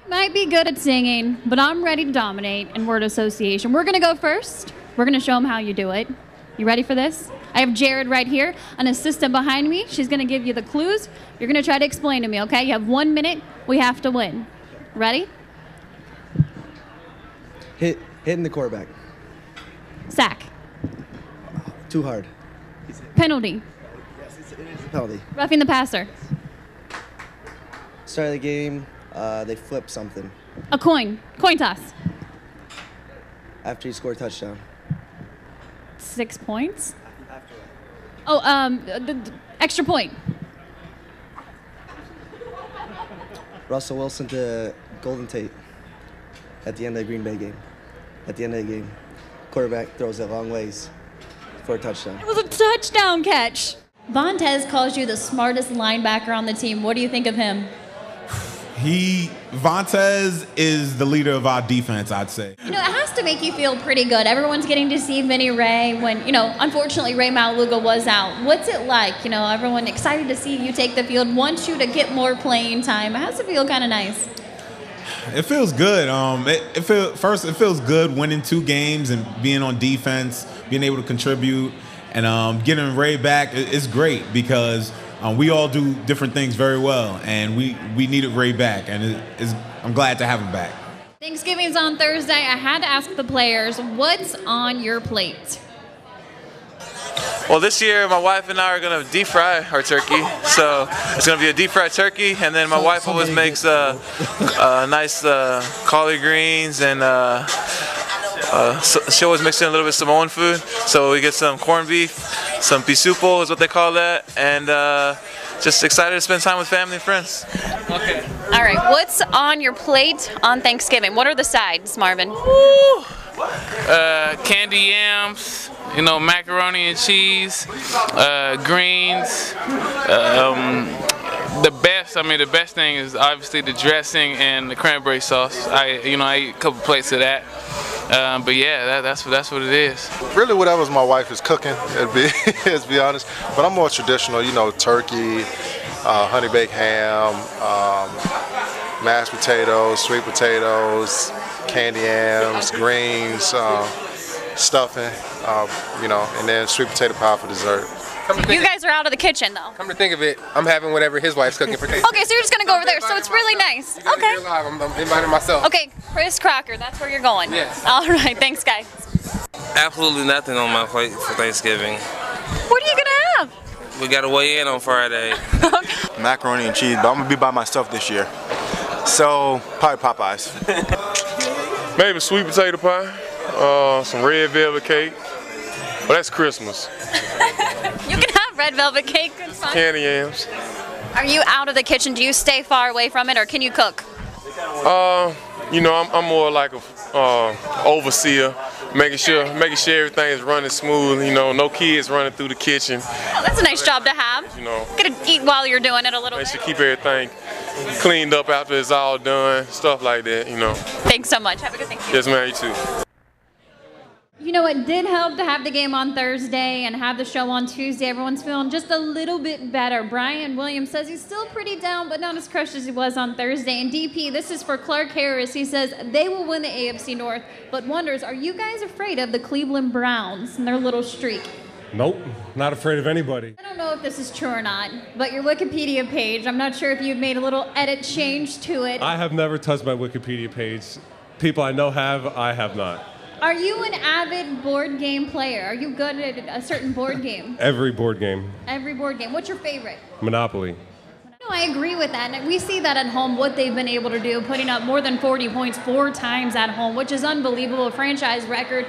Might be good at singing, but I'm ready to dominate in word association. We're going to go first. We're going to show them how you do it. You ready for this? I have Jared right here, an assistant behind me. She's going to give you the clues. You're going to try to explain to me, okay? You have 1 minute. We have to win. Ready? Hitting the quarterback. Sack. Too hard. Penalty. Yes, it is a penalty. Roughing the passer. Start of the game, they flip something. A coin. Coin toss. After you score a touchdown. 6 points. Oh, the extra point. Russell Wilson to Golden Tate at the end of the Green Bay game. At the end of the game, quarterback throws it long ways for a touchdown. It was a touchdown catch. Vontez calls you the smartest linebacker on the team. What do you think of him? Vontez is the leader of our defense, I'd say. You know, it has to make you feel pretty good. Everyone's getting to see Vinny Ray when, unfortunately Ray Maluga was out. What's it like? Everyone excited to see you take the field, wants you to get more playing time. It has to feel kind of nice. It feels good. It feels good winning 2 games and being on defense, being able to contribute, and getting Ray back is great because we all do different things very well, and we needed Ray back, and I'm glad to have him back. Thanksgiving's on Thursday. I had to ask the players, what's on your plate? Well, this year my wife and I are going to deep fry our turkey. So it's going to be a deep fried turkey, and then my wife always makes nice collard greens, and she always mixes in a little bit of Samoan food. So we get some corned beef, some pisupo is what they call that, and just excited to spend time with family and friends. Okay. All right, what's on your plate on Thanksgiving? What are the sides, Marvin? Candy yams, macaroni and cheese, greens. The best thing is obviously the dressing and the cranberry sauce. I eat a couple plates of that. But yeah, that's what it is. Really, whatever's my wife is cooking, to be honest. But I'm more traditional, turkey, honey baked ham, mashed potatoes, sweet potatoes, candy yams, greens, stuffing, and then sweet potato pie for dessert. You guys are out of the kitchen, though. Come to think of it, I'm having whatever his wife's cooking for Thanksgiving. Okay, so you're just going to go over there, so it's really nice. Okay. I'm inviting myself. Okay, Chris Crocker, that's where you're going. Yes. All right, thanks, guys. Absolutely nothing on my plate for Thanksgiving. What are you going to have? We got to weigh in on Friday. Macaroni and cheese, but I'm going to be by myself this year. So, probably Popeyes. Maybe sweet potato pie, some red velvet cake. Well, that's Christmas. You can have red velvet cake. It's fine. Candy yams. Are you out of the kitchen? Do you stay far away from it, or can you cook? I'm more like a overseer, making sure everything is running smooth. No kids running through the kitchen. Oh, that's a nice job to have. Get to eat while you're doing it a little bit. Make sure keep everything cleaned up after it's all done, stuff like that. Thanks so much. Have a good Thanksgiving. Yes, ma'am. You too. It did help to have the game on Thursday and have the show on Tuesday. Everyone's feeling just a little bit better. Brian Williams says he's still pretty down, but not as crushed as he was on Thursday. And DP, this is for Clark Harris. He says they will win the AFC North, but wonders, are you guys afraid of the Cleveland Browns and their little streak? Nope, not afraid of anybody. I don't know if this is true or not, but your Wikipedia page, I'm not sure if you've made a little edit change to it. I have never touched my Wikipedia page. People I know have, I have not. Are you an avid board game player? Are you good at a certain board game? Every board game. Every board game. What's your favorite? Monopoly. No, I agree with that. And we see that at home, what they've been able to do, putting up more than 40 points 4 times at home, which is unbelievable, a franchise record.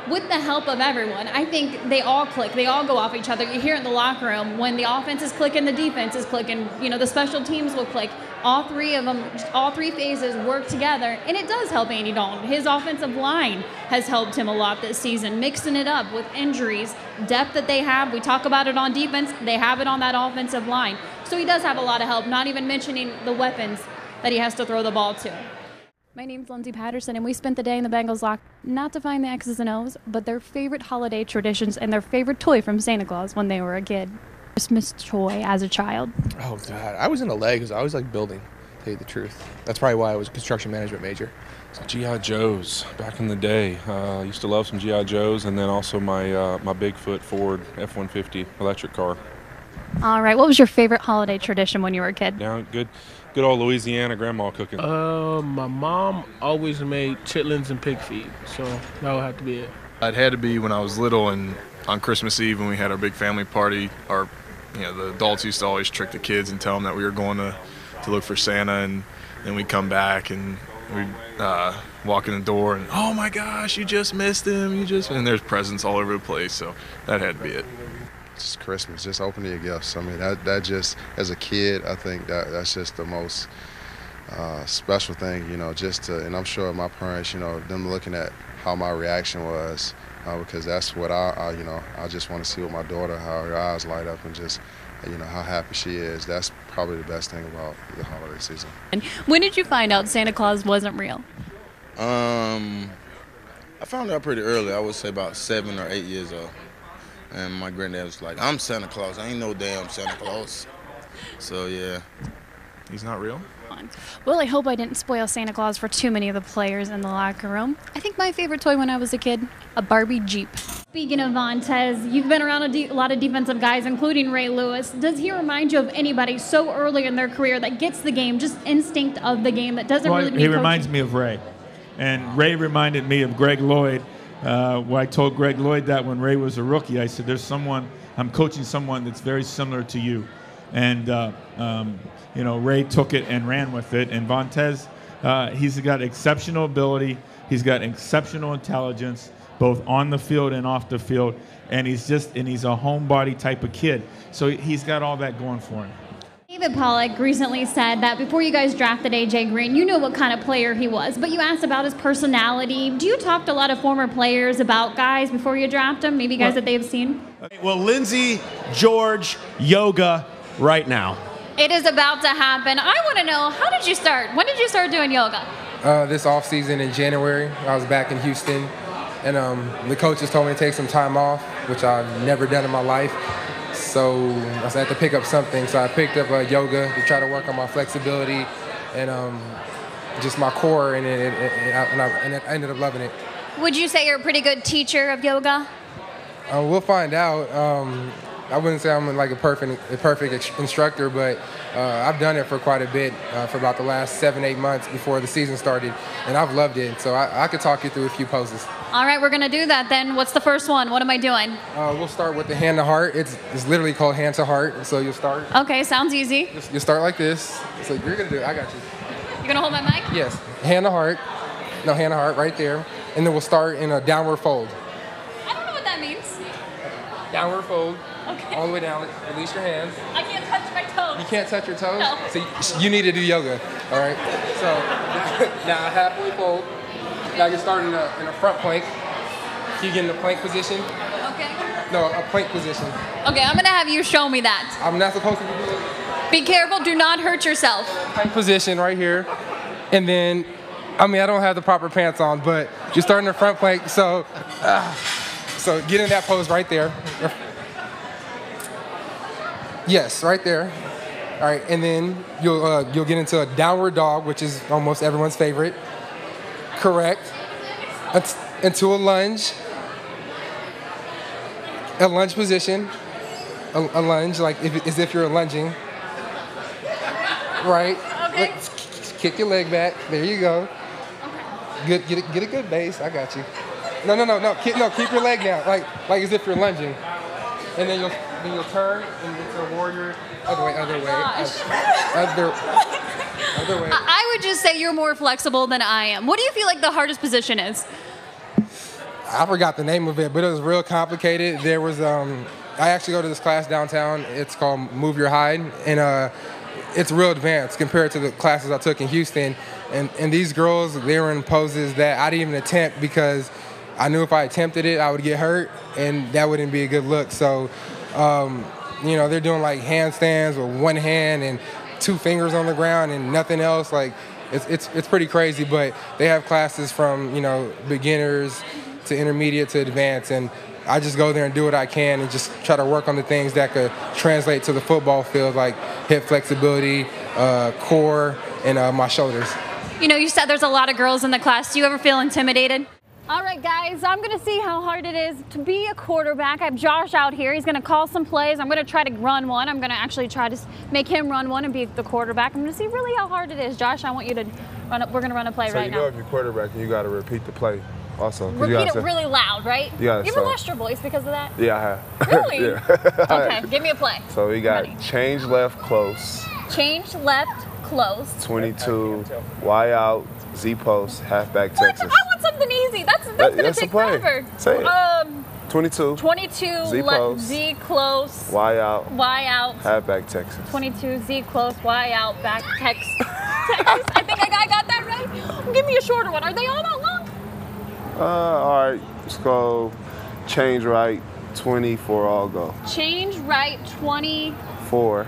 With the help of everyone, I think they all click. They all go off each other. You hear it in the locker room. When the offense is clicking, the defense is clicking. The special teams will click. All 3 of them, all 3 phases work together, and it does help Andy Dalton. His offensive line has helped him a lot this season, mixing it up with injuries, depth that they have. We talk about it on defense. They have it on that offensive line. So he does have a lot of help, not even mentioning the weapons that he has to throw the ball to. My name's Lindsay Patterson, and we spent the day in the Bengals locker not to find the X's and O's, but their favorite holiday traditions and their favorite toy from Santa Claus when they were a kid. Christmas toy as a child. Oh, God. I was into Legos. I always liked building. tell you the truth. That's probably why I was a construction management major. So G.I. Joes, back in the day. I used to love some G.I. Joes, and then also my Bigfoot Ford F-150 electric car. All right. What was your favorite holiday tradition when you were a kid? Down good old Louisiana grandma cooking. My mom always made chitlins and pig feet, so that would have to be it. It had to be when I was little, and on Christmas Eve when we had our big family party, the adults used to always trick the kids and tell them that we were going to look for Santa, and then we'd come back and we'd walk in the door and, oh my gosh, you just missed him, and there's presents all over the place, so that had to be it. Just Christmas, just opening your gifts. I mean, that just, as a kid, I think that's just the most special thing, and I'm sure my parents, them looking at how my reaction was, because that's what I just want to see with my daughter, how her eyes light up and just, how happy she is. That's probably the best thing about the holiday season. And when did you find out Santa Claus wasn't real? I found out pretty early. I would say about 7 or 8 years old. And my granddad was like, I'm Santa Claus. I ain't no damn Santa Claus. So, yeah. He's not real? Well, I hope I didn't spoil Santa Claus for too many of the players in the locker room. I think my favorite toy when I was a kid, a Barbie Jeep. Speaking of Vontez, you've been around a lot of defensive guys, including Ray Lewis. Does he remind you of anybody so early in their career that gets the game, just instinct of the game, that doesn't really need He coaching? reminds me of Ray. And Ray reminded me of Greg Lloyd. I told Greg Lloyd that when Ray was a rookie, I said, I'm coaching someone that's very similar to you. And, Ray took it and ran with it. And Vontez, he's got exceptional ability. He's got exceptional intelligence, both on the field and off the field. And he's a homebody type of kid. So he's got all that going for him. David Pollack recently said that before you guys drafted A.J. Green, you knew what kind of player he was, but you asked about his personality. Do you talk to a lot of former players about guys before you draft them, maybe guys that they've seen? Well, Lindsay, George, yoga right now. It is about to happen. I want to know, how did you start? When did you start doing yoga? This off season in January, I was back in Houston, and the coaches told me to take some time off, which I've never done in my life. So I had to pick up something. So I picked up yoga to try to work on my flexibility and just my core, and I ended up loving it. Would you say you're a pretty good teacher of yoga? We'll find out. I wouldn't say I'm like a perfect instructor, but I've done it for quite a bit, for about the last 7-8 months before the season started, and I've loved it. So I could talk you through a few poses. All right, we're going to do that then. What's the first one? What am I doing? We'll start with the hand to heart. It's literally called hand to heart. So you'll start. Okay, sounds easy. You start like this. So you're going to do it. I got you. You're going to hold my mic? Yes. Hand to heart. No, hand to heart right there. And then we'll start in a downward fold. I don't know what that means. Downward fold. Okay. All the way down. Release your hands. I can't touch my toes. You can't touch your toes? No. So you need to do yoga. All right? So now halfway fold. Now you're starting in a front plank. Can you get in the plank position? Okay. No, a plank position. Okay, I'm going to have you show me that. I'm not supposed to do it. Be careful. Do not hurt yourself. Plank position right here. And then, I don't have the proper pants on, but you're starting the front plank. So get in that pose right there. Yes, right there. All right, and then you'll get into a downward dog, which is almost everyone's favorite. Correct. Into a lunge. A lunge position. A lunge, like as if you're lunging. Right. Okay. Kick your leg back. There you go. Okay. Get a good base. I got you. No. Keep your leg down, like as if you're lunging. And then you'll turn and into a warrior. Other way. Other way. I would just say you're more flexible than I am. What do you feel like the hardest position is? I forgot the name of it, but it was real complicated. There was I actually go to this class downtown. It's called Move Your Hide, and it's real advanced compared to the classes I took in Houston. And these girls, they were in poses that I didn't even attempt because I knew if I attempted it, I would get hurt, and that wouldn't be a good look. So, they're doing like handstands with one hand and 2 fingers on the ground and nothing else. Like, it's pretty crazy. But they have classes from beginners to intermediate to advanced, and I just go there and do what I can and just try to work on the things that could translate to the football field, like hip flexibility, core, and my shoulders. You know, you said there's a lot of girls in the class. Do you ever feel intimidated? All right, guys, I'm going to see how hard it is to be a quarterback. I have Josh out here. He's going to call some plays. I'm going to try to run one. I'm going to actually try to make him run one and be the quarterback. I'm going to see really how hard it is. Josh, I want you to run up. We're going to run a play right now. So you know if you're quarterback, you got to repeat the play also. Repeat it really loud, right? You ever lost your voice because of that? Yeah, I have. Really? Yeah. Okay, give me a play. So we got change left close. Change left close. 22, Y out, Z post, halfback Texas. I want something easy. That's gonna take forever. Say it. 22. 22 Z post. Z close. Y out. Y out. Halfback Texas. 22 Z close. Y out. Back Texas. I think I got that right. Give me a shorter one. Are they all that long? All right. Let's go. Change right. 24. All go. Change right. 20. 4.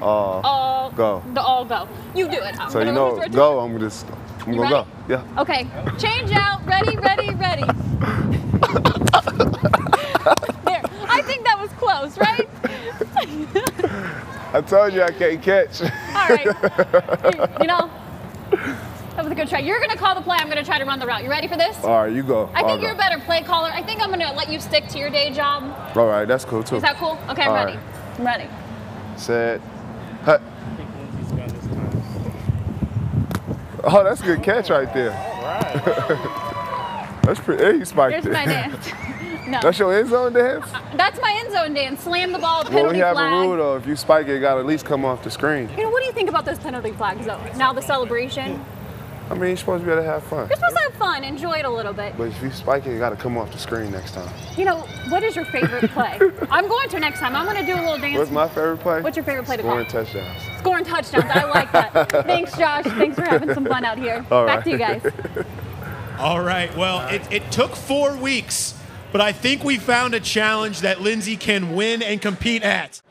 All go. All go. You do it. So you know, go. I'm gonna go. Yeah. Okay. Change out. Ready. Ready. There. I think that was close, right? I told you I can't catch. All right. You know, that was a good try. You're gonna call the play. I'm gonna try to run the route. You ready for this? All right, you go. I think you're a better play caller. I think I'm gonna let you stick to your day job. All right, that's cool too. Is that cool? Okay, I'm ready. I'm ready. Set. Hut. Oh, that's a good catch right there. All right. That's pretty. Hey, you spiked it. Here's my dance. No. That's your end zone dance? That's my end zone dance. Slam the ball, penalty well, we have flag. a rule though. If you spike it, it got to at least come off the screen. You know, what do you think about those penalty flags though? Now the celebration. I mean, you're supposed to be able to have fun. You're supposed to have fun, enjoy it a little bit. But if you spike it, it got to come off the screen next time. You know, what is your favorite play? I'm going to next time. I'm going to do a little dance. What's my favorite play? What's your favorite play to call? Scoring touchdowns. Scoring touchdowns. I like that. Thanks, Josh. Thanks for having some fun out here. All Back to you guys. All right. Well, it took 4 weeks, but I think we found a challenge that Lindsay can win and compete at.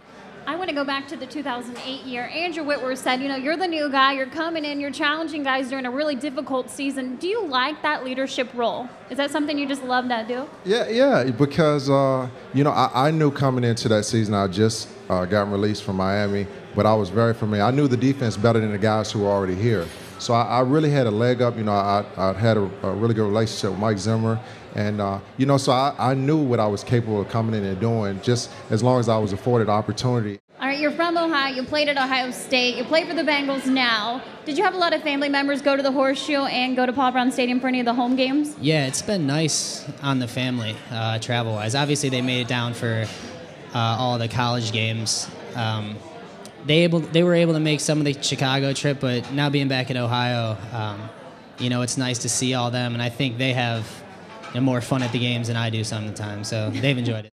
I want to go back to the 2008 year. Andrew Whitworth said, you know, you're the new guy, you're coming in, you're challenging guys during a really difficult season. Do you like that leadership role? Is that something you just love to do? Yeah, because, you know, I knew coming into that season, I just got released from Miami, but I was very familiar. I knew the defense better than the guys who were already here. So I really had a leg up. You know, I had a really good relationship with Mike Zimmer. And, you know, so I knew what I was capable of coming in and doing just as long as I was afforded opportunity. All right, you're from Ohio. You played at Ohio State. You play for the Bengals now. Did you have a lot of family members go to the Horseshoe and go to Paul Brown Stadium for any of the home games? Yeah, it's been nice on the family, travel-wise. Obviously, they made it down for all the college games. They were able to make some of the Chicago trip, but now being back in Ohio, you know, it's nice to see all them, and I think they have more fun at the games than I do sometimes, so they've enjoyed it.